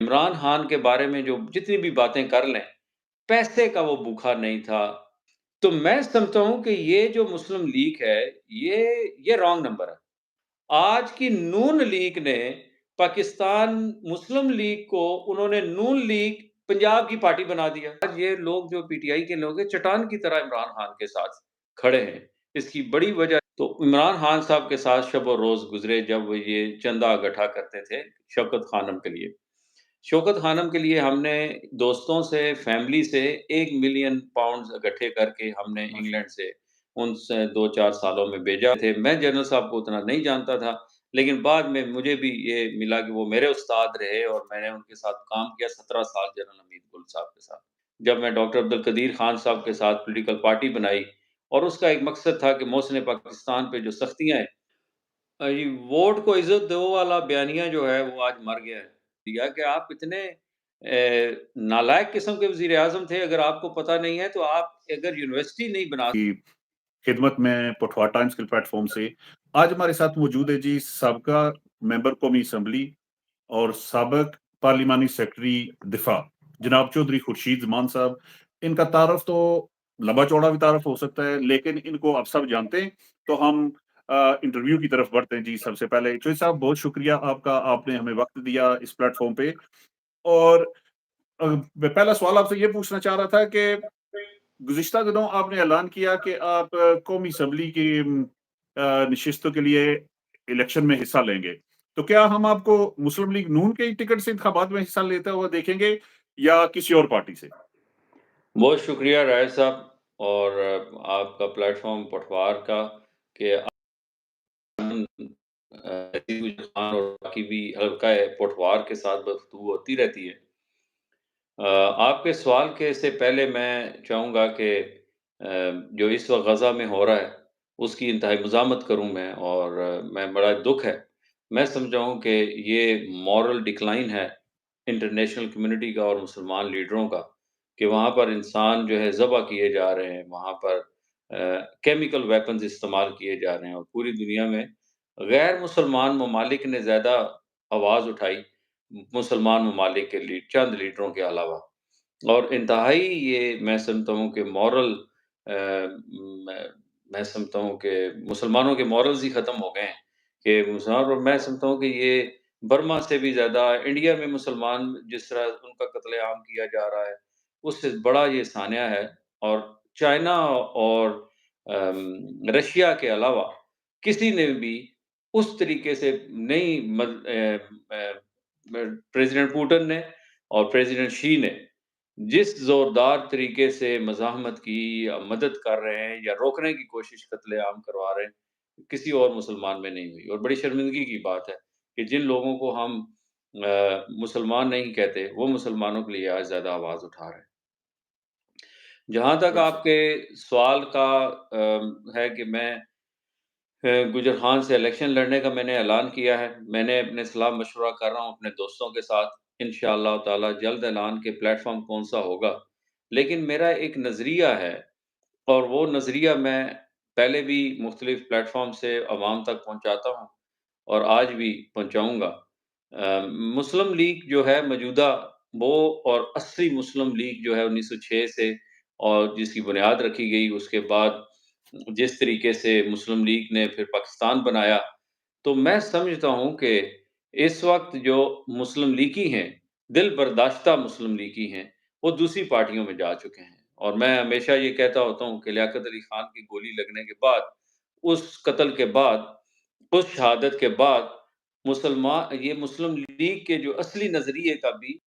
عمران خان کے بارے میں جو جتنی بھی باتیں کر لیں، پیسے کا وہ بھوکا نہیں تھا۔ تو میں سمجھتا ہوں کہ یہ جو مسلم لیگ ہے، یہ رانگ نمبر ہے۔ آج کی نون لیگ نے پاکستان مسلم لیگ کو انہوں نے نون لیگ پنجاب کی پارٹی بنا دیا۔ آج یہ لوگ جو پی ٹی آئی کے لوگ ہیں چٹان کی طرح عمران خان کے ساتھ کھڑے ہیں۔ اس کی بڑی وجہ تو عمران خان صاحب کے ساتھ شب و روز گزرے جب وہ یہ چندہ اکٹھا کرتے تھے شوکت خانم کے لیے۔ شوکت خانم کے لیے ہم نے دوستوں سے، فیملی سے 1 ملین پاؤنڈز اکٹھے کر کے ہم نے ماشاء انگلینڈ سے ان سے 2-4 سالوں میں بھیجا تھے۔ میں جنرل صاحب کو اتنا نہیں جانتا تھا، لیکن بعد میں مجھے بھی یہ ملا کہ وہ میرے استاد رہے اور میں نے ان کے ساتھ کام کیا 17 سال جنرل حمید گل صاحب کے ساتھ۔ جب میں ڈاکٹر عبدالقدیر خان صاحب کے ساتھ پولیٹیکل پارٹی بنائی اور اس کا ایک مقصد تھا کہ محسن پاکستان پہ جو سختیاں ہیں، یہ ووٹ کو عزت دو والا بیانیہ جو ہے وہ آج مر گیا ہے۔ دیا کہ آپ اتنے نالائق قسم کے وزیر اعظم تھے، اگر آپ کو پتہ نہیں ہے تو آپ اگر یونیورسٹی نہیں بنا کی خدمت میں پٹھوار ٹائمز کے پلیٹ فارم سے آج ہمارے ساتھ موجود ہے جی سابقہ ممبر قومی اسمبلی اور سابق پارلیمانی سیکرٹری دفاع جناب چودھری خورشید زمان صاحب۔ ان کا تعارف تو لمبا چوڑا بھی تعارف ہو سکتا ہے، لیکن ان کو آپ سب جانتے ہیں، تو ہم انٹرویو کی طرف بڑھتے ہیں جی۔ سب سے پہلے چودھری صاحب بہت شکریہ آپ کا، آپ نے ہمیں وقت دیا اس پلیٹ فارم پہ۔ اور پہلا سوال آپ سے یہ پوچھنا چاہ رہا تھا کہ گزشتہ دنوں آپ نے اعلان کیا کہ آپ قومی اسمبلی کی نشستوں کے لیے الیکشن میں حصہ لیں گے، تو کیا ہم آپ کو مسلم لیگ نون کے ٹکٹ سے انتخابات میں حصہ لیتا ہوا دیکھیں گے یا کسی اور پارٹی سے؟ بہت شکریہ رائے صاحب اور آپ کا پلیٹ فارم پٹوار کا کہ خان اور باقی بھی حلقہ پٹوار کے ساتھ گفتگو ہوتی رہتی ہے۔ آپ کے سوال کے سے پہلے میں چاہوں گا کہ جو اس وقت غزہ میں ہو رہا ہے اس کی انتہائی مزاحمت کروں میں، اور میں بڑا دکھ ہے، میں سمجھا ہوں کہ یہ مورل ڈکلائن ہے انٹرنیشنل کمیونٹی کا اور مسلمان لیڈروں کا کہ وہاں پر انسان جو ہے ذبح کیے جا رہے ہیں، وہاں پر کیمیکل ویپنز استعمال کیے جا رہے ہیں، اور پوری دنیا میں غیر مسلمان ممالک نے زیادہ آواز اٹھائی مسلمان ممالک کے چند لیڈروں کے علاوہ، اور انتہائی یہ میں سمجھتا ہوں کہ مورل میں سمجھتا ہوں کہ مسلمانوں کے مورلز ہی ختم ہو گئے ہیں کہ مسلمان، اور میں سمجھتا ہوں کہ یہ برما سے بھی زیادہ انڈیا میں مسلمان جس طرح ان کا قتل عام کیا جا رہا ہے اس سے بڑا یہ سانحہ ہے، اور چائنا اور رشیا کے علاوہ کسی نے بھی اس طریقے سے نہیں پریزیڈنٹ پوٹن نے اور پریزیڈنٹ شی نے جس زوردار طریقے سے مزاحمت کی یا مدد کر رہے ہیں یا روکنے کی کوشش قتل عام کروا رہے ہیں، کسی اور مسلمان میں نہیں ہوئی، اور بڑی شرمندگی کی بات ہے کہ جن لوگوں کو ہم مسلمان نہیں کہتے وہ مسلمانوں کے لیے آج زیادہ آواز اٹھا رہے ہیں۔ جہاں تک بالکل۔ آپ کے سوال کا ہے کہ میں گجر خان سے الیکشن لڑنے کا میں نے اعلان کیا ہے، میں نے اپنے صلاح مشورہ کر رہا ہوں اپنے دوستوں کے ساتھ، انشاءاللہ تعالی جلد اعلان کے پلیٹ فارم کون سا ہوگا، لیکن میرا ایک نظریہ ہے اور وہ نظریہ میں پہلے بھی مختلف پلیٹ فارم سے عوام تک پہنچاتا ہوں اور آج بھی پہنچاؤں گا۔ مسلم لیگ جو ہے موجودہ وہ، اور اصلی مسلم لیگ جو ہے 1906 سے اور جس کی بنیاد رکھی گئی، اس کے بعد جس طریقے سے مسلم لیگ نے پھر پاکستان بنایا، تو میں سمجھتا ہوں کہ اس وقت جو مسلم لیگی ہیں، دل برداشتہ مسلم لیگی ہیں، وہ دوسری پارٹیوں میں جا چکے ہیں، اور میں ہمیشہ یہ کہتا ہوتا ہوں کہ لیاقت علی خان کی گولی لگنے کے بعد، اس قتل کے بعد، اس شہادت کے بعد یہ مسلم لیگ کے جو اصلی نظریے کا بھی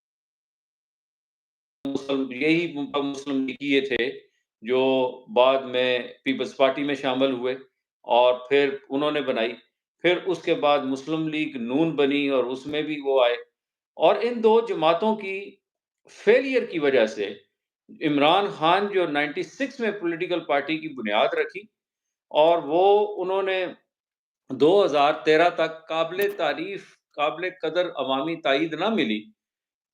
یہی مسلم لیگی تھے جو بعد میں پیپلز پارٹی میں شامل ہوئے اور پھر انہوں نے بنائی، پھر اس کے بعد مسلم لیگ نون بنی اور اس میں بھی وہ آئے، اور ان دو جماعتوں کی فیلئر کی وجہ سے عمران خان جو 96 میں پولیٹیکل پارٹی کی بنیاد رکھی، اور وہ انہوں نے 2013 تک قابل تعریف، قابل قدر عوامی تائید نہ ملی،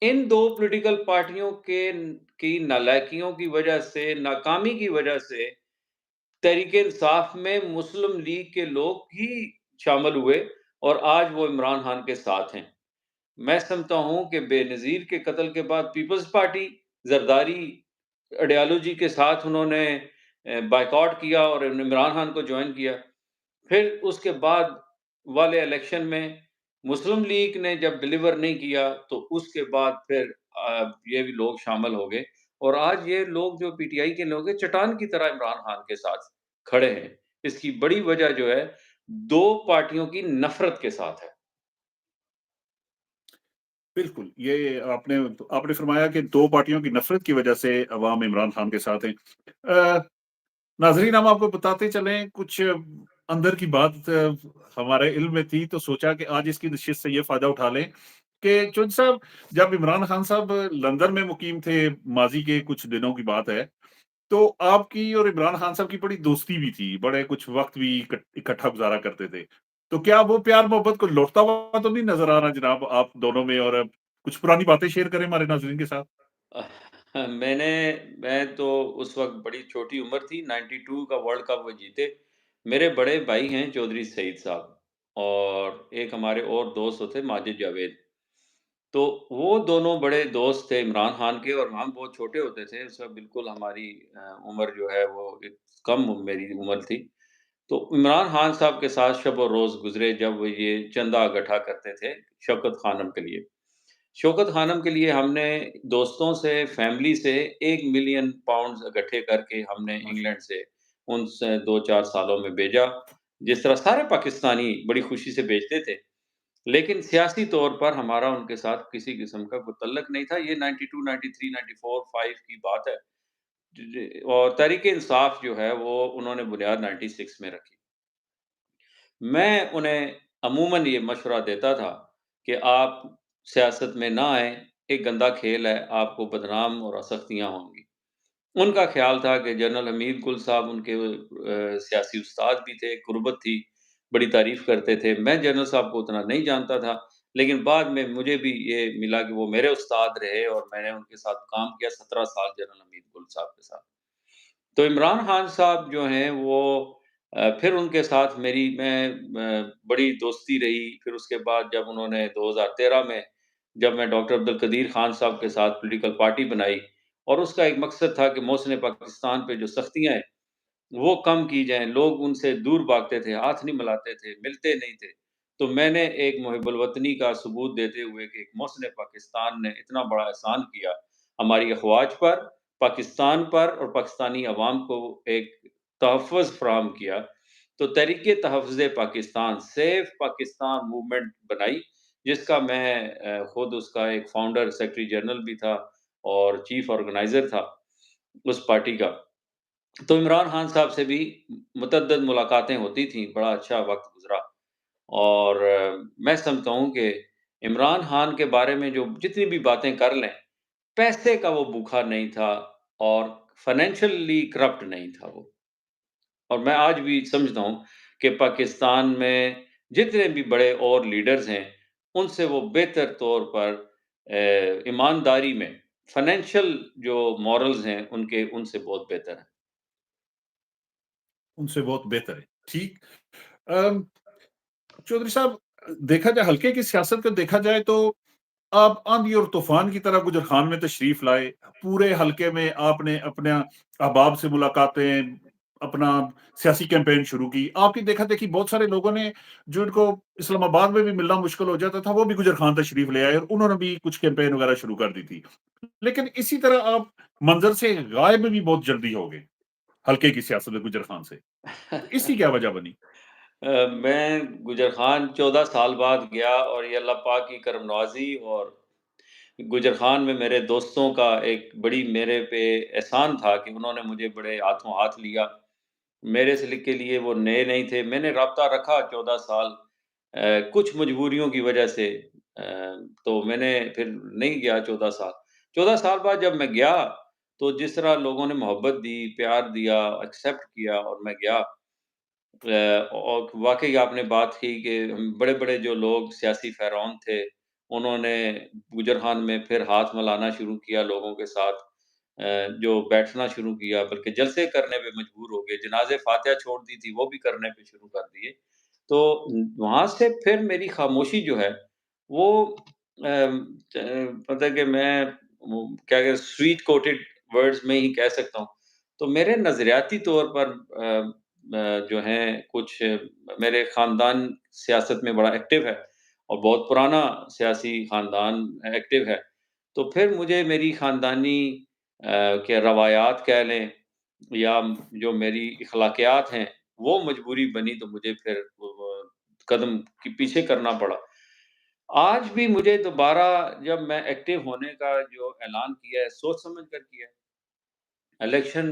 ان دو پولیٹیکل پارٹیوں کی نالائکیوں کی وجہ سے، ناکامی کی وجہ سے تحریک انصاف میں مسلم لیگ کے لوگ ہی شامل ہوئے اور آج وہ عمران خان کے ساتھ ہیں۔ میں سمجھتا ہوں کہ بے نظیر کے قتل کے بعد پیپلز پارٹی زرداری آئیڈیالوجی کے ساتھ انہوں نے بائیکاٹ کیا اور عمران خان کو جوائن کیا۔ پھر اس کے بعد والے الیکشن میں مسلم لیگ نے جب ڈیلیور نہیں کیا تو اس کے بعد پھر یہ بھی لوگ شامل ہو گئے، اور آج یہ لوگ جو پی ٹی آئی کے لوگ ہیں چٹان کی طرح عمران خان کے ساتھ کھڑے ہیں۔ اس کی بڑی وجہ جو ہے دو پارٹیوں کی نفرت کے ساتھ ہے۔ بالکل، یہ آپ نے فرمایا کہ 2 پارٹیوں کی نفرت کی وجہ سے عوام عمران خان کے ساتھ ہیں۔ ناظرین، ہم آپ کو بتاتے چلیں کچھ اندر کی بات ہمارے علم میں تھی، تو سوچا کہ آج اس کی نشست سے یہ فائدہ اٹھا لیں کہ چودھری صاحب، جب عمران خان صاحب لندن میں مقیم تھے، ماضی کے کچھ دنوں کی بات ہے، تو آپ کی اور عمران خان صاحب کی بڑی دوستی بھی تھی، بڑے کچھ وقت بھی اکٹھا گزارا کرتے تھے۔ تو کیا وہ پیار محبت کو لوٹتا ہوا تو نہیں نظر آ رہا جناب آپ دونوں میں؟ اور کچھ پرانی باتیں شیئر کریں ہمارے ناظرین کے ساتھ۔ میں تو اس وقت بڑی چھوٹی عمر تھی، 92 کا ورلڈ کپ وہ جیتے۔ میرے بڑے بھائی ہیں چودھری سعید صاحب، اور ایک ہمارے اور دوست ہوتے ماجد جاوید۔ تو وہ دونوں بڑے دوست تھے عمران خان کے، اور ہم بہت چھوٹے ہوتے تھے اس وقت، بالکل ہماری عمر جو ہے وہ کم میری عمر تھی۔ تو عمران خان صاحب کے ساتھ شب و روز گزرے جب وہ یہ چندہ اکٹھا کرتے تھے شوکت خانم کے لیے۔ شوکت خانم کے لیے ہم نے دوستوں سے، فیملی سے 1 ملین پاؤنڈز اکٹھے کر کے ہم نے ماشاء انگلینڈ سے ان سے 2-4 سالوں میں بھیجا، جس طرح سارے پاکستانی بڑی خوشی سے بھیجتے تھے۔ لیکن سیاسی طور پر ہمارا ان کے ساتھ کسی قسم کا کوئی تعلق نہیں تھا۔ یہ 92، 93، 94، 5 کی بات ہے۔ اور تحریک انصاف جو ہے وہ انہوں نے بنیاد 96 میں رکھی۔ میں انہیں عموماً یہ مشورہ دیتا تھا کہ آپ سیاست میں نہ آئیں، ایک گندا کھیل ہے، آپ کو بدنام اور سختیاں ہوں گی۔ ان کا خیال تھا کہ جنرل حمید گل صاحب ان کے سیاسی استاد بھی تھے، قربت تھی، بڑی تعریف کرتے تھے۔ میں جنرل صاحب کو اتنا نہیں جانتا تھا، لیکن بعد میں مجھے بھی یہ ملا کہ وہ میرے استاد رہے، اور میں نے ان کے ساتھ کام کیا 17 سال جنرل حمید گل صاحب کے ساتھ۔ تو عمران خان صاحب جو ہیں وہ پھر ان کے ساتھ بڑی دوستی رہی۔ پھر اس کے بعد جب انہوں نے 2013 میں جب میں ڈاکٹر عبد القدیر خان صاحب کے ساتھ پولیٹیکل پارٹی بنائی، اور اس کا ایک مقصد تھا کہ محسن پاکستان پہ جو سختیاں ہیں وہ کم کی جائیں، لوگ ان سے دور بھاگتے تھے، ہاتھ نہیں ملاتے تھے، ملتے نہیں تھے۔ تو میں نے ایک محب الوطنی کا ثبوت دیتے ہوئے کہ ایک محسن پاکستان نے اتنا بڑا احسان کیا ہماری افواج پر، پاکستان پر، اور پاکستانی عوام کو ایک تحفظ فراہم کیا۔ تو تحریک تحفظ پاکستان، سیف پاکستان موومنٹ بنائی، جس کا میں خود اس کا ایک فاؤنڈر، سیکرٹری جنرل بھی تھا اور چیف آرگنائزر تھا اس پارٹی کا۔ تو عمران خان صاحب سے بھی متعدد ملاقاتیں ہوتی تھیں، بڑا اچھا وقت گزرا۔ اور میں سمجھتا ہوں کہ عمران خان کے بارے میں جو جتنی بھی باتیں کر لیں، پیسے کا وہ بھوکا نہیں تھا، اور فائنینشلی کرپٹ نہیں تھا وہ۔ اور میں آج بھی سمجھتا ہوں کہ پاکستان میں جتنے بھی بڑے اور لیڈرز ہیں، ان سے وہ بہتر طور پر ایمانداری میں، فائنینشل جو مورلز ہیں ان سے بہت بہتر ہیں۔ ان سے بہت بہتر ہے، ٹھیک۔ چودھری صاحب، دیکھا جائے حلقے کی سیاست کو دیکھا جائے تو آپ آندھی اور طوفان کی طرح گجر خان میں تشریف لائے، پورے حلقے میں آپ نے اپنے احباب سے ملاقاتیں، اپنا سیاسی کیمپین شروع کی۔ آپ کی دیکھا دیکھی بہت سارے لوگوں نے، جو ان کو اسلام آباد میں بھی ملنا مشکل ہو جاتا تھا، وہ بھی گجر خان تشریف لے آئے، اور انہوں نے بھی کچھ کیمپین وغیرہ شروع کر دی تھی۔ لیکن اسی طرح آپ منظر سے غائب بھی بہت جلدی ہو گئے حلقے کی سیاست میں گجر خان سے، تو اس کی کیا وجہ بنی؟ میں گجر خان 14 سال بعد گیا، اور یہ اللہ پاک کی کرم نوازی، اور گجر خان میں میرے دوستوں کا ایک بڑی میرے پہ احسان تھا کہ انہوں نے مجھے بڑے ہاتھوں ہاتھ لیا۔ میرے سے لکھ کے لیے وہ نئے نہیں تھے، میں نے رابطہ رکھا 14 سال، کچھ مجبوریوں کی وجہ سے تو میں نے پھر نہیں گیا 14 سال۔ 14 سال بعد جب میں گیا تو جس طرح لوگوں نے محبت دی، پیار دیا، ایکسیپٹ کیا، اور میں گیا، اور واقعی آپ نے بات کی کہ بڑے بڑے جو لوگ سیاسی فرعون تھے، انہوں نے گجر خان میں پھر ہاتھ ملانا شروع کیا لوگوں کے ساتھ، جو بیٹھنا شروع کیا، بلکہ جلسے کرنے پہ مجبور ہو گئے، جنازے فاتحہ چھوڑ دی تھی وہ بھی کرنے پہ شروع کر دیے۔ تو وہاں سے پھر میری خاموشی جو ہے وہ پتہ ہے کہ میں کیا کہ سویٹ کوٹڈ ورڈز میں ہی کہہ سکتا ہوں، تو میرے نظریاتی طور پر جو ہیں کچھ میرے خاندان سیاست میں بڑا ایکٹیو ہے اور بہت پرانا سیاسی خاندان ایکٹیو ہے، تو پھر مجھے میری خاندانی کہ روایات کہہ لیں یا جو میری اخلاقیات ہیں وہ مجبوری بنی تو مجھے پھر قدم پیچھے کرنا پڑا۔ آج بھی مجھے دوبارہ جب میں ایکٹیو ہونے کا جو اعلان کیا ہے سوچ سمجھ کر کیا ہے، الیکشن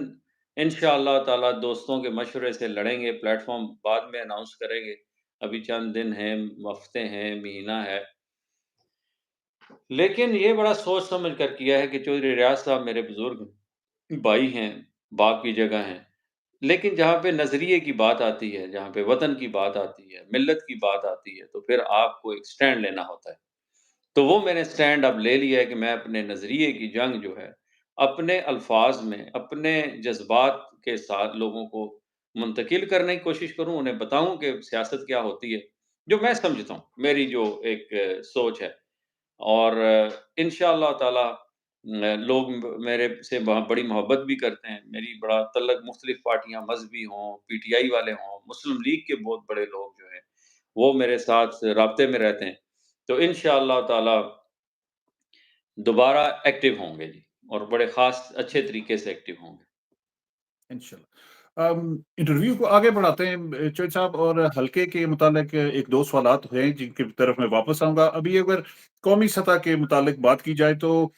انشاءاللہ تعالی دوستوں کے مشورے سے لڑیں گے، پلیٹ فارم بعد میں اناؤنس کریں گے، ابھی چند دن ہیں، ہفتے ہیں، مہینہ ہے، لیکن یہ بڑا سوچ سمجھ کر کیا ہے کہ چودھری ریاض صاحب میرے بزرگ بھائی ہیں، باپ کی جگہ ہیں، لیکن جہاں پہ نظریے کی بات آتی ہے، جہاں پہ وطن کی بات آتی ہے، ملت کی بات آتی ہے، تو پھر آپ کو ایک سٹینڈ لینا ہوتا ہے۔ تو وہ میں نے سٹینڈ اب لے لیا ہے کہ میں اپنے نظریے کی جنگ جو ہے، اپنے الفاظ میں، اپنے جذبات کے ساتھ لوگوں کو منتقل کرنے کی کوشش کروں، انہیں بتاؤں کہ سیاست کیا ہوتی ہے، جو میں سمجھتا ہوں، میری جو ایک سوچ ہے۔ اور انشاءاللہ تعالی لوگ میرے سے بڑی محبت بھی کرتے ہیں، میری بڑا تعلق مختلف پارٹیاں مذہبی ہوں، پی ٹی آئی والے ہوں، مسلم لیگ کے بہت بڑے لوگ جو ہیں وہ میرے ساتھ رابطے میں رہتے ہیں، تو انشاءاللہ تعالی دوبارہ ایکٹیو ہوں گے جی، اور بڑے خاص اچھے طریقے سے ایکٹیو ہوں گے۔ انشاءاللہ انٹرویو کو آگے بڑھاتے ہیں چوہد صاحب، اور حلقے کے متعلق ایک دو سوالات ہیں جن کی طرف میں واپس آؤں گا۔ ابھی اگر قومی سطح کے متعلق بات کی جائے تو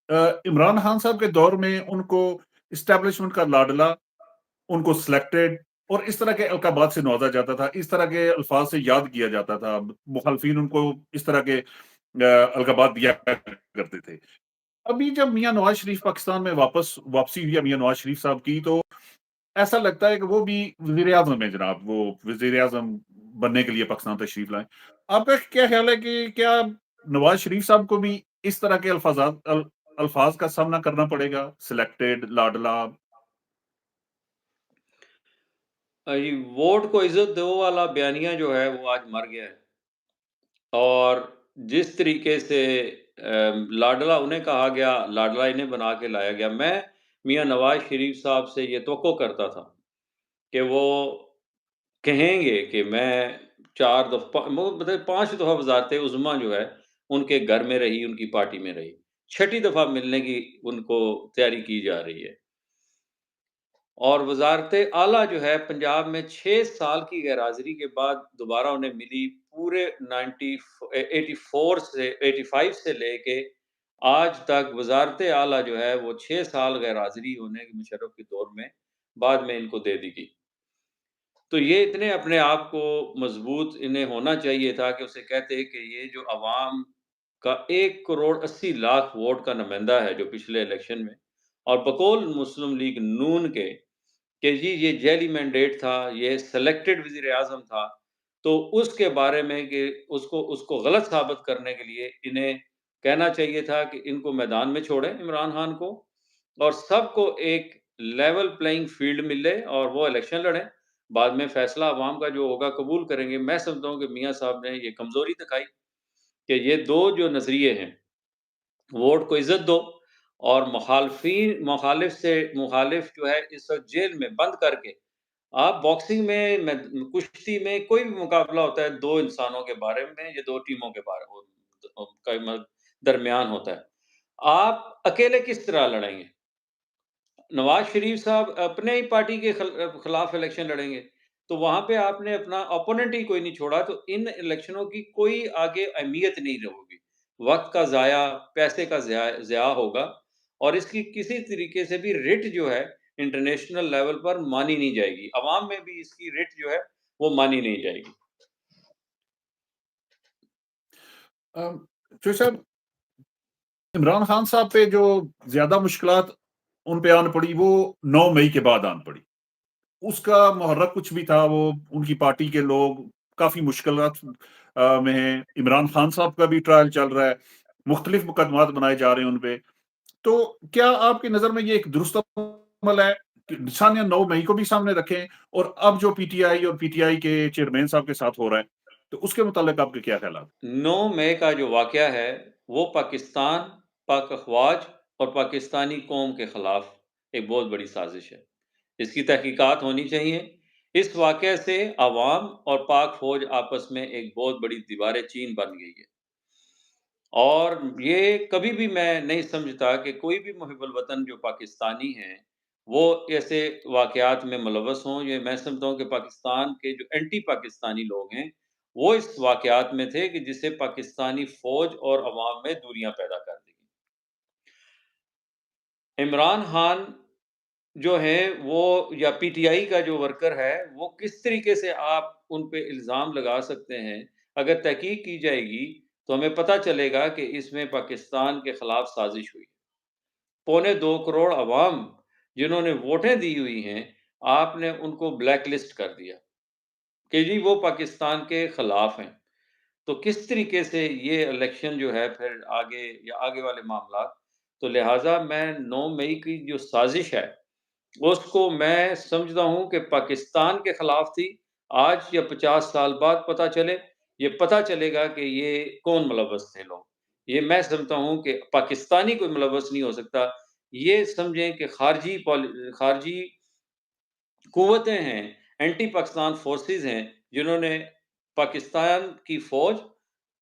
عمران خان صاحب کے دور میں ان کو اسٹیبلشمنٹ کا لاڈلا، ان کو سلیکٹڈ اور اس طرح کے القابات سے نوازا جاتا تھا، اس طرح کے الفاظ سے یاد کیا جاتا تھا، مخالفین ان کو اس طرح کے القابات دیا کرتے تھے۔ ابھی جب میاں نواز شریف پاکستان میں واپسی ہوئی ہے میاں نواز شریف صاحب کی، تو ایسا لگتا ہے کہ وہ بھی وزیر اعظم ہے جناب، وہ وزیر اعظم بننے کے لیے پاکستان تشریف لائیں۔ آپ کا کیا خیال ہے کہ کیا نواز شریف صاحب کو بھی اس طرح کے الفاظ کا سامنا کرنا پڑے گا، سلیکٹڈ، لاڈلا؟ یہ ووٹ کو عزت دو والا بیانیہ جو ہے وہ آج مر گیا ہے، اور جس طریقے سے لاڈلا انہیں کہا گیا، لاڈلا انہیں بنا کے لایا گیا، میں میاں نواز شریف صاحب سے یہ توقع کرتا تھا کہ وہ کہیں گے کہ میں 4 دفعہ مطلب 5 دفعہ وزارت عظمیٰ جو ہے ان کے گھر میں رہی، ان کی پارٹی میں رہی، 6ٹی دفعہ ملنے کی ان کو تیاری کی جا رہی ہے، اور وزارت اعلیٰ جو ہے پنجاب میں 6 سال کی غیر حاضری کے بعد دوبارہ انہیں ملی، پورے 85 سے لے کے آج تک وزارت اعلیٰ جو ہے وہ 6 سال غیر حاضری ہونے کے مشرف کے دور میں بعد میں ان کو دے دی گئی۔ تو یہ اتنے اپنے آپ کو مضبوط انہیں ہونا چاہیے تھا کہ اسے کہتے کہ یہ جو عوام کا 1,80,00,000 ووٹ کا نمائندہ ہے جو پچھلے الیکشن میں، اور بقول مسلم لیگ نون کے کہ جی یہ جیلی مینڈیٹ تھا، یہ سلیکٹڈ وزیر اعظم تھا، تو اس کے بارے میں کہ اس کو غلط ثابت کرنے کے لیے انہیں کہنا چاہیے تھا کہ ان کو میدان میں چھوڑیں، عمران خان کو، اور سب کو ایک لیول پلینگ فیلڈ ملے اور وہ الیکشن لڑیں، بعد میں فیصلہ عوام کا جو ہوگا قبول کریں گے۔ میں سمجھتا ہوں کہ میاں صاحب نے یہ کمزوری دکھائی کہ یہ دو جو نظریے ہیں، ووٹ کو عزت دو اور مخالف جو ہے اس وقت جیل میں بند کر کے، آپ باکسنگ میں کشتی میں کوئی بھی مقابلہ ہوتا ہے 2 انسانوں کے بارے میں یا 2 ٹیموں کے بارے میں درمیان ہوتا ہے، آپ اکیلے کس طرح لڑیں گے؟ نواز شریف صاحب اپنے ہی پارٹی کے خلاف الیکشن لڑیں گے، تو وہاں پہ آپ نے اپنا اپوننٹ ہی کوئی نہیں چھوڑا، تو ان الیکشنوں کی کوئی آگے اہمیت نہیں رہے گی، وقت کا ضائع، پیسے کا ضیاع ہوگا، اور اس کی کسی طریقے سے بھی رٹ جو ہے انٹرنیشنل لیول پر مانی نہیں جائے گی، عوام میں بھی اس کی رٹ جو ہے وہ مانی نہیں جائے گی۔ جو صاحب عمران خان صاحب پہ جو زیادہ مشکلات ان پہ آن پڑی وہ 9 مئی کے بعد آن پڑی، اس کا محرک کچھ بھی تھا، وہ ان کی پارٹی کے لوگ کافی مشکلات میں ہیں، عمران خان صاحب کا بھی ٹرائل چل رہا ہے، مختلف مقدمات بنائے جا رہے ہیں ان پہ، تو کیا آپ کی نظر میں یہ ایک درست عمل ہے کہ نشانیہ 9 مئی کو بھی سامنے رکھیں، اور اب جو پی ٹی آئی اور پی ٹی آئی کے چیئرمین صاحب کے ساتھ ہو رہا ہے تو اس کے متعلق آپ کے کیا خیالات؟ 9 مئی کا جو واقعہ ہے وہ پاکستان، پاک افواج اور پاکستانی قوم کے خلاف ایک بہت بڑی سازش ہے۔ اس کی تحقیقات ہونی چاہیے۔ اس واقعے سے عوام اور پاک فوج آپس میں ایک بہت بڑی دیوار چین بن گئی ہے، اور یہ کبھی بھی میں نہیں سمجھتا کہ کوئی بھی محب الوطن جو پاکستانی ہیں وہ ایسے واقعات میں ملوث ہوں۔ یہ میں سمجھتا ہوں کہ پاکستان کے جو اینٹی پاکستانی لوگ ہیں وہ اس واقعات میں تھے کہ جسے پاکستانی فوج اور عوام میں دوریاں پیدا کر دی۔ عمران خان جو ہے وہ، یا پی ٹی آئی کا جو ورکر ہے، وہ کس طریقے سے آپ ان پہ الزام لگا سکتے ہیں؟ اگر تحقیق کی جائے گی تو ہمیں پتہ چلے گا کہ اس میں پاکستان کے خلاف سازش ہوئی۔ 2.25 کروڑ عوام جنہوں نے ووٹیں دی ہوئی ہیں، آپ نے ان کو بلیک لسٹ کر دیا کہ جی وہ پاکستان کے خلاف ہیں۔ تو کس طریقے سے یہ الیکشن جو ہے پھر آگے یا آگے والے معاملات، تو لہٰذا میں 9 مئی کی جو سازش ہے اس کو میں سمجھتا ہوں کہ پاکستان کے خلاف تھی۔ آج یا 50 سال بعد پتہ چلے، یہ پتہ چلے گا کہ یہ کون ملوث تھے لوگ۔ یہ میں سمجھتا ہوں کہ پاکستانی کوئی ملوث نہیں ہو سکتا۔ یہ سمجھیں کہ خارجی قوتیں ہیں، اینٹی پاکستان فورسز ہیں، جنہوں نے پاکستان کی فوج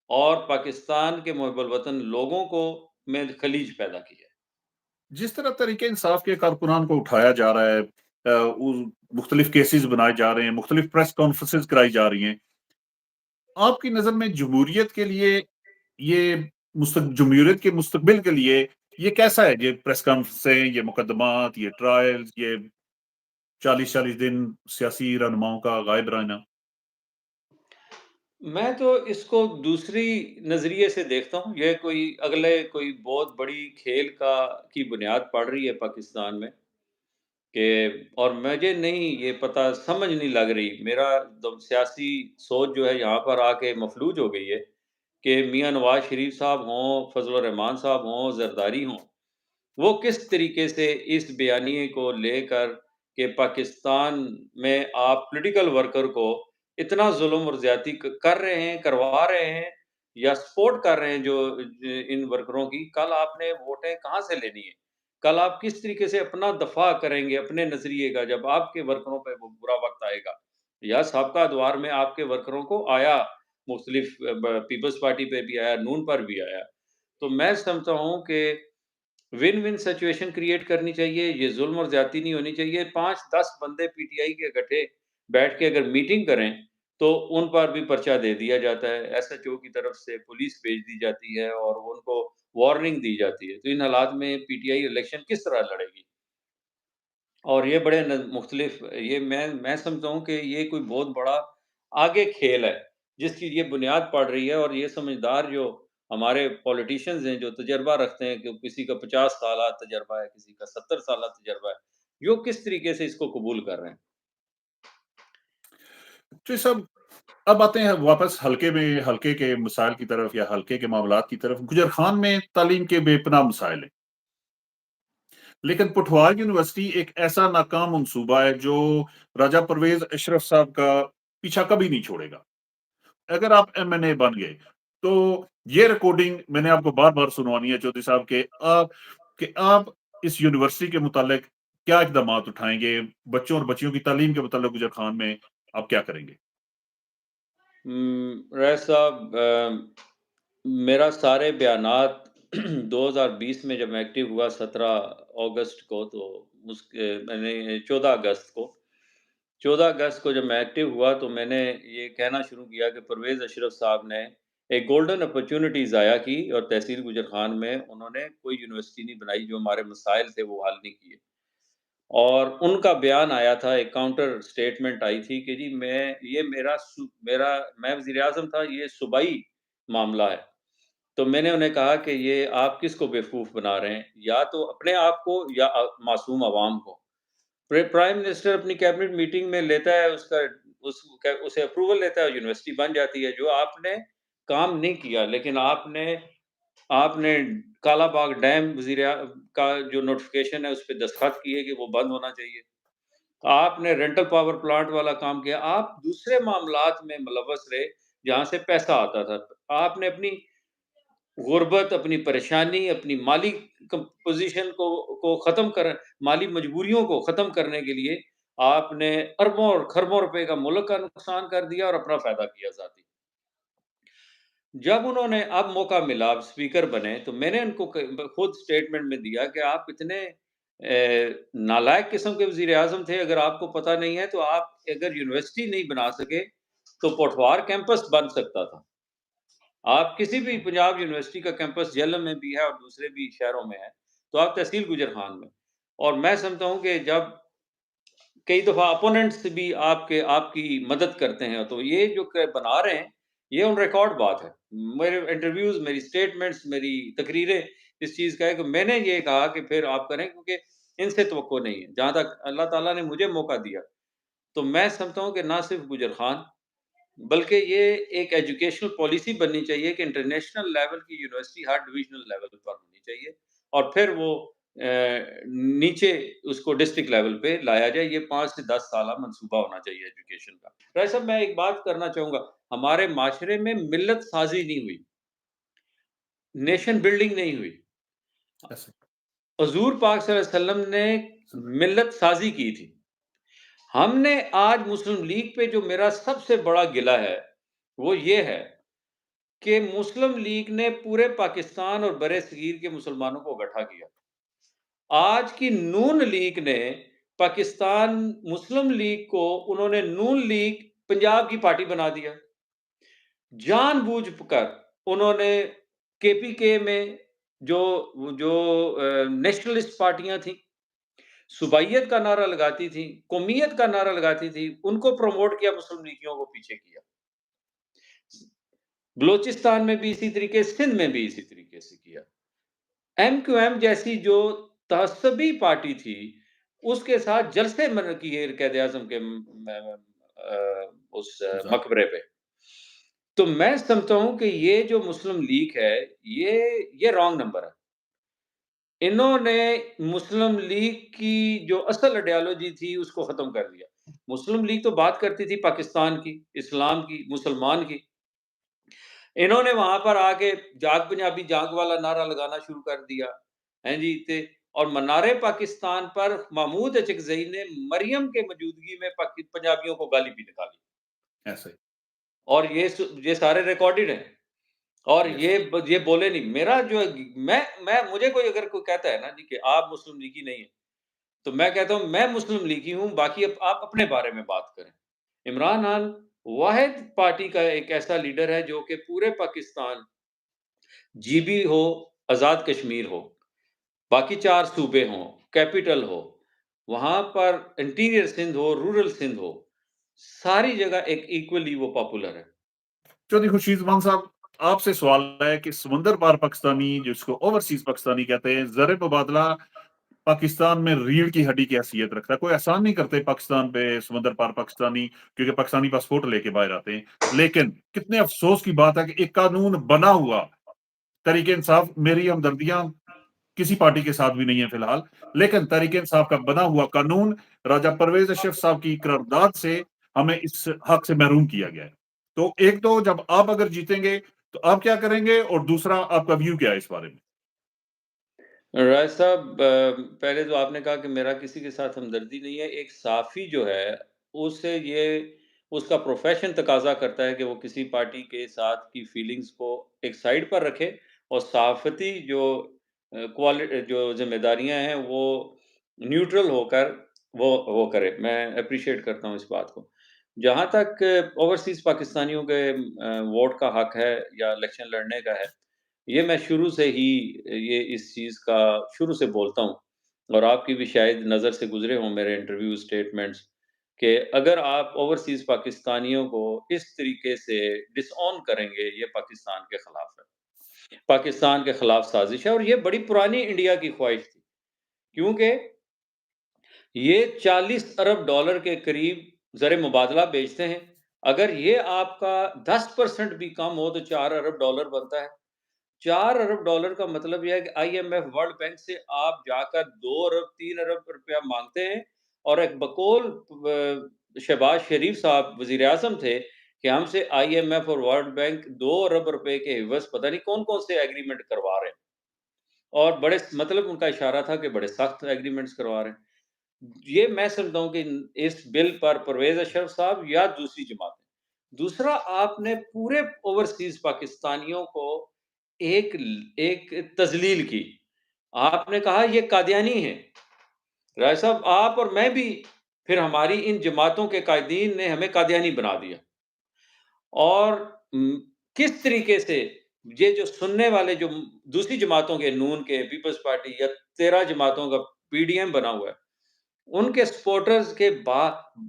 اور پاکستان کے محب الوطن لوگوں کو میں خلیج پیدا کی ہے۔ جس طرح طریقہ انصاف کے کارکنان کو اٹھایا جا رہا ہے، مختلف کیسز بنائے جا رہے ہیں، مختلف پریس کانفرنسز کرائی جا رہی ہیں، آپ کی نظر میں جمہوریت کے لیے یہ جمہوریت کے مستقبل کے لیے یہ کیسا ہے؟ یہ پریس کانفرنسیں، یہ مقدمات، یہ ٹرائلز، یہ 40 دن سیاسی رہنماؤں کا غائب رہنا؟ میں تو اس کو دوسری نظریے سے دیکھتا ہوں۔ یہ کوئی بہت بڑی کھیل کی بنیاد پڑ رہی ہے پاکستان میں، کہ اور مجھے نہیں یہ پتہ سمجھ نہیں لگ رہی، میرا سیاسی سوچ جو ہے یہاں پر آ کے مفلوج ہو گئی ہے کہ میاں نواز شریف صاحب ہوں، فضل الرحمان صاحب ہوں، زرداری ہوں، وہ کس طریقے سے اس بیانیے کو لے کر کہ پاکستان میں آپ پولیٹیکل ورکر کو اتنا ظلم اور زیادتی کر رہے ہیں، کروا رہے ہیں، یا سپورٹ کر رہے ہیں جو ان ورکروں کی۔ کل آپ نے ووٹیں کہاں سے لینی ہے؟ کل آپ کس طریقے سے اپنا دفاع کریں گے اپنے نظریے کا جب آپ کے ورکروں پہ وہ برا وقت آئے گا؟ یا سابقہ ادوار میں آپ کے ورکروں کو آیا، مختلف پیپلز پارٹی پہ بھی آیا، نون پر بھی آیا۔ تو میں سمجھتا ہوں کہ ون ون سچویشن کریٹ کرنی چاہیے، یہ ظلم اور زیادتی نہیں ہونی چاہیے۔ 5-10 بندے پی ٹی آئی کے اکٹھے بیٹھ کے اگر میٹنگ کریں تو ان پر بھی پرچہ دے دیا جاتا ہے، ایس ایچ او کی طرف سے پولیس بھیج دی جاتی ہے اور ان کو وارننگ دی جاتی ہے۔ تو ان حالات میں پی ٹی آئی الیکشن کس طرح لڑے گی؟ اور یہ بڑے مختلف، یہ میں سمجھتا ہوں کہ یہ کوئی بہت بڑا آگے کھیل ہے جس کی یہ بنیاد پڑ رہی ہے، اور یہ سمجھدار جو ہمارے پولیٹیشنز ہیں جو تجربہ رکھتے ہیں، کہ کسی کا 50 سالہ تجربہ ہے، کسی کا 70 سالہ تجربہ ہے، جو کس طریقے سے اس کو قبول کر رہے ہیں۔ تو سب اب آتے ہیں واپس حلقے کے مسائل کی طرف یا حلقے کے معاملات کی طرف۔ گجر خان میں تعلیم کے بے پناہ مسائل ہیں، لیکن پٹھوار یونیورسٹی ایک ایسا ناکام منصوبہ ہے جو راجہ پرویز اشرف صاحب کا پیچھا کبھی نہیں چھوڑے گا۔ اگر آپ ایم این اے بن گئے تو یہ ریکارڈنگ میں نے آپ کو بار بار سنوانی ہے چودھری صاحب کہ آپ اس یونیورسٹی کے متعلق کیا اقدامات اٹھائیں گے، بچوں اور بچیوں کی تعلیم کے متعلق گجر خان میں آپ کیا کریں گے؟ ریس صاحب، میرا سارے بیانات 2020 میں جب میں ایکٹیو ہوا 17 اگست کو، تو میں نے 14 اگست کو جب میں ایکٹیو ہوا تو میں نے یہ کہنا شروع کیا کہ پرویز اشرف صاحب نے ایک گولڈن اپرچونٹی ضائع کی، اور تحصیل گجر خان میں انہوں نے کوئی یونیورسٹی نہیں بنائی، جو ہمارے مسائل تھے وہ حل نہیں کیے۔ اور ان کا بیان آیا تھا، ایک کاؤنٹر سٹیٹمنٹ آئی تھی کہ جی میں وزیر اعظم تھا، یہ صوبائی معاملہ ہے۔ تو میں نے انہیں کہا کہ یہ آپ کس کو بیوقوف بنا رہے ہیں، یا تو اپنے آپ کو یا معصوم عوام کو۔ پرائم منسٹر اپنی کیبنٹ میٹنگ میں لیتا ہے اسے اپروول لیتا ہے، یونیورسٹی بن جاتی ہے، جو آپ نے کام نہیں کیا۔ لیکن آپ نے کالا باغ ڈیم کا جو نوٹیفکیشن ہے اس پہ دستخط کیے کہ وہ بند ہونا چاہیے۔ آپ نے رینٹل پاور پلانٹ والا کام کیا، آپ دوسرے معاملات میں ملوث رہے، جہاں سے پیسہ آتا تھا. آپ نے اپنی غربت، اپنی پریشانی، اپنی مالی پوزیشن کو ختم کر مالی مجبوریوں کو ختم کرنے کے لیے آپ نے اربوں اور خربوں روپے کا ملک کا نقصان کر دیا اور اپنا فائدہ کیا ذاتی. جب انہوں نے اب موقع ملا، اب اسپیکر بنے، تو میں نے ان کو خود اسٹیٹمنٹ میں دیا کہ آپ اتنے نالائق قسم کے وزیر اعظم تھے. اگر آپ کو پتہ نہیں ہے تو آپ اگر یونیورسٹی نہیں بنا سکے تو پوٹھوار کیمپس بن سکتا تھا. آپ کسی بھی پنجاب یونیورسٹی کا کیمپس جہلم میں بھی ہے اور دوسرے بھی شہروں میں ہے، تو آپ تحصیل گجر خان میں. اور میں سمجھتا ہوں کہ جب کئی دفعہ اپوننٹس بھی آپ کی مدد کرتے ہیں تو یہ جو بنا رہے ہیں یہ ان ریکارڈ بات ہے. میرے انٹرویوز، میری سٹیٹمنٹس، میری تقریریں اس چیز کا ہے کہ میں نے یہ کہا کہ پھر آپ کریں، کیونکہ ان سے توقع نہیں ہے. جہاں تک اللہ تعالیٰ نے مجھے موقع دیا تو میں سمجھتا ہوں کہ نہ صرف گجر خان بلکہ یہ ایک ایجوکیشنل پالیسی بننی چاہیے کہ انٹرنیشنل لیول کی یونیورسٹی ہر ڈویژنل لیول پر ہونی چاہیے اور پھر وہ نیچے اس کو ڈسٹرکٹ لیول پہ لایا جائے. یہ 5 سے 10 سالہ منصوبہ ہونا چاہیے ایجوکیشن کا. رائے صاحب، میں ایک بات کرنا چاہوں گا. ہمارے معاشرے میں ملت سازی نہیں ہوئی، نیشن بلڈنگ نہیں ہوئی. ایسے حضور پاک صلی اللہ علیہ وسلم نے ملت سازی کی تھی. ہم نے آج مسلم لیگ پہ جو میرا سب سے بڑا گلہ ہے وہ یہ ہے کہ مسلم لیگ نے پورے پاکستان اور برِ صغیر کے مسلمانوں کو اکٹھا کیا. آج کی نون لیگ نے پاکستان مسلم لیگ کو انہوں نے نون لیگ پنجاب کی پارٹی بنا دیا. جان بوجھ کر انہوں نے کے پی کے میں جو نیشنلسٹ پارٹیاں تھیں، صوبائیت کا نعرہ لگاتی تھی، قومیت کا نعرہ لگاتی تھی، ان کو پروموٹ کیا، مسلم لیگیوں کو پیچھے کیا. بلوچستان میں بھی اسی طریقے، سندھ میں بھی اسی طریقے سے کیا. ایم کیو ایم جیسی جو تعصبی پارٹی تھی اس کے ساتھ جلسے من کیے قائد اعظم کے اس مقبرے پہ. تو میں سمجھتا ہوں کہ یہ جو مسلم لیگ ہے یہ رانگ نمبر ہے. انہوں نے مسلم لیگ کی جو اصل آئیڈیالوجی تھی اس کو ختم کر دیا. مسلم لیگ تو بات کرتی تھی پاکستان کی، اسلام کی، مسلمان کی. انہوں نے وہاں پر آ کے جاگ پنجابی جاگ والا نعرہ لگانا شروع کر دیا ہیں جی. اور منارے پاکستان پر محمود اچکزئی نے مریم کے موجودگی میں پنجابیوں کو گالی بھی نکالی. ایسے اور یہ سارے ریکارڈڈ ہیں. اور یہ بولے نہیں. میرا جو مجھے کوئی اگر کوئی کہتا ہے نا جی کہ آپ مسلم لیگی نہیں ہیں تو میں کہتا ہوں میں مسلم لیگی ہوں، باقی آپ اپنے بارے میں بات کریں. عمران خان واحد پارٹی کا ایک ایسا لیڈر ہے جو کہ پورے پاکستان، جی بی ہو، آزاد کشمیر ہو، باقی 4 صوبے ہوں، کیپٹل ہو، وہاں پر انٹیریئر سندھ ہو، رورل سندھ ہو، ساری جگہ ایک ایکولی وہ پاپولر ہے. چودھری خورشید مان صاحب، آپ سے سوال ہے کہ سمندر پار پاکستانی جس کو اوورسیز پاکستانی کہتے ہیں، زر مبادلہ پاکستان میں ریڑھ کی ہڈی کی حیثیت رکھتا ہے. کوئی احسان نہیں کرتے پاکستان پہ سمندر پار پاکستانی، کیونکہ پاکستانی پاسپورٹ لے کے باہر آتے ہیں. لیکن کتنے افسوس کی بات ہے کہ ایک قانون بنا ہوا، تحریک انصاف، میری ہمدردیاں کسی پارٹی کے ساتھ بھی نہیں ہے فی الحال، لیکن تحریک انصاف کا بنا ہوا قانون راجہ پرویز اشرف صاحب کی قرارداد سے ہمیں اس حق سے محروم کیا گیا ہے. تو ایک تو جب آپ اگر جیتیں گے تو آپ کیا کریں گے، اور دوسرا آپ کا ویو کیا ہے اس بارے میں؟ راج صاحب، پہلے تو آپ نے کہا کہ میرا کسی کے ساتھ ہمدردی نہیں ہے. ایک صحافی جو ہے اس کا پروفیشن تقاضا کرتا ہے کہ وہ کسی پارٹی کے ساتھ کی فیلنگز کو ایک سائڈ پر رکھے اور صحافتی جو ذمہ داریاں ہیں وہ نیوٹرل ہو کر وہ کرے. میں اپریشیٹ کرتا ہوں اس بات کو. جہاں تک اوورسیز پاکستانیوں کے ووٹ کا حق ہے یا الیکشن لڑنے کا ہے، یہ میں شروع سے ہی اس چیز کا شروع سے بولتا ہوں، اور آپ کی بھی شاید نظر سے گزرے ہوں میرے انٹرویو سٹیٹمنٹس، کہ اگر آپ اوورسیز پاکستانیوں کو اس طریقے سے ڈس آن کریں گے یہ پاکستان کے خلاف ہے، پاکستان کے خلاف سازش ہے. اور یہ بڑی پرانی انڈیا کی خواہش تھی، کیونکہ یہ 40 ارب ڈالر کے قریب زر مبادلہ بیچتے ہیں. اگر یہ آپ کا 10% بھی کم ہو تو 4 ارب ڈالر بنتا ہے. 4 ارب ڈالر کا مطلب یہ ہے کہ I M F world bank سے آپ جا کر 2 ارب 3 ارب روپیہ مانگتے ہیں، اور ایک بقول شہباز شریف صاحب وزیر اعظم تھے کہ ہم سے IMF اور ورلڈ بینک 2 ارب روپے کے عوض پتہ نہیں کون-کون سے ایگریمنٹ کروا رہے ہیں، اور بڑے مطلب ان کا اشارہ تھا کہ بڑے سخت ایگریمنٹس کروا رہے ہیں۔ یہ میں سمجھتا ہوں کہ اس بل پر پرویز اشرف صاحب یا دوسری جماعتیں، دوسرا آپ نے پورے اوورسیز پاکستانیوں کو ایک ایک تذلیل کی، آپ نے کہا یہ قادیانی ہیں، رائے صاحب آپ اور میں بھی، پھر ہماری ان جماعتوں کے قائدین نے ہمیں قادیانی بنا دیا، اور کس طریقے سے یہ جو سننے والے جو دوسری جماعتوں کے، نون کے، پیپلز پارٹی یا 13 جماعتوں کا PDM بنا ہوا ہے، ان کے سپورٹرز کے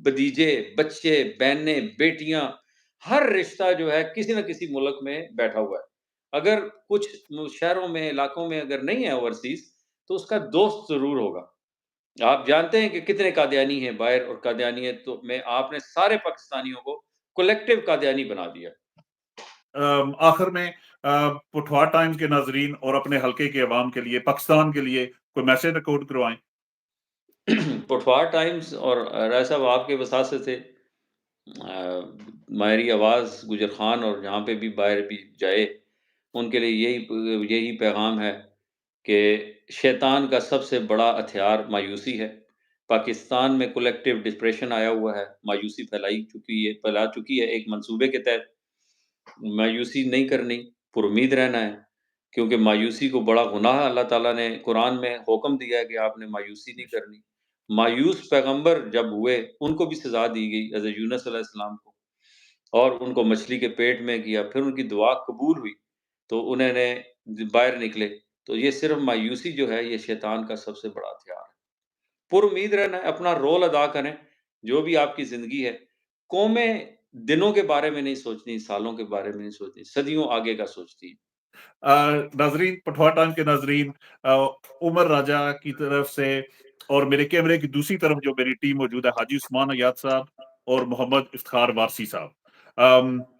بھتیجے، بچے، بہنیں، بیٹیاں، ہر رشتہ جو ہے کسی نہ کسی ملک میں بیٹھا ہوا ہے۔ اگر کچھ شہروں میں، علاقوں میں اگر نہیں ہے اوورسیز، تو اس کا دوست ضرور ہوگا۔ آپ جانتے ہیں کہ کتنے قادیانی ہیں باہر، اور قادیانیت تو میں آپ نے سارے پاکستانیوں کو کولیکٹیو قادیانی بنا دیا۔ آخر میں پٹھوار ٹائمز کے ناظرین اور اپنے حلقے کے عوام کے لیے، پاکستان کے لیے کوئی میسج ریکارڈ کروائیں۔ پٹھوار ٹائمز اور رائے صاحب آپ کے وساطے سے ماہری آواز گجر خان اور جہاں پہ بھی باہر بھی جائے، ان کے لیے یہی پیغام ہے کہ شیطان کا سب سے بڑا ہتھیار مایوسی ہے۔ پاکستان میں کولیکٹیو ڈپریشن آیا ہوا ہے، مایوسی پھیلا چکی ہے ایک منصوبے کے تحت۔ مایوسی نہیں کرنی، پر امید رہنا ہے، کیونکہ مایوسی کو بڑا گناہ اللہ تعالیٰ نے قرآن میں حکم دیا ہے کہ آپ نے مایوسی نہیں کرنی۔ مایوس پیغمبر جب ہوئے، ان کو بھی سزا دی گئی، حضرت یونس علیہ السلام کو، اور ان کو مچھلی کے پیٹ میں کیا، پھر ان کی دعا قبول ہوئی تو انہوں نے باہر نکلے۔ تو یہ صرف مایوسی جو ہے، یہ شیطان کا سب سے بڑا ہتھیار ہے۔ پر امید رہنا ہے، اپنا رول ادا کریں، جو بھی آپ کی زندگی ہے۔ قومیں دنوں کے بارے میں نہیں سوچنی، سالوں کے بارے میں نہیں سوچنی، صدیوں آگے کا سوچتی ہیں۔ ناظرین، پٹھوار ٹائم کے ناظرین، عمر راجہ کی طرف سے اور میرے کیمرے کی دوسری طرف جو میری ٹیم موجود ہے، حاجی عثمان ایاد صاحب اور محمد افتخار وارسی صاحب،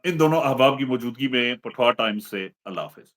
ان دونوں احباب کی موجودگی میں پٹھوار ٹائمز سے اللہ حافظ۔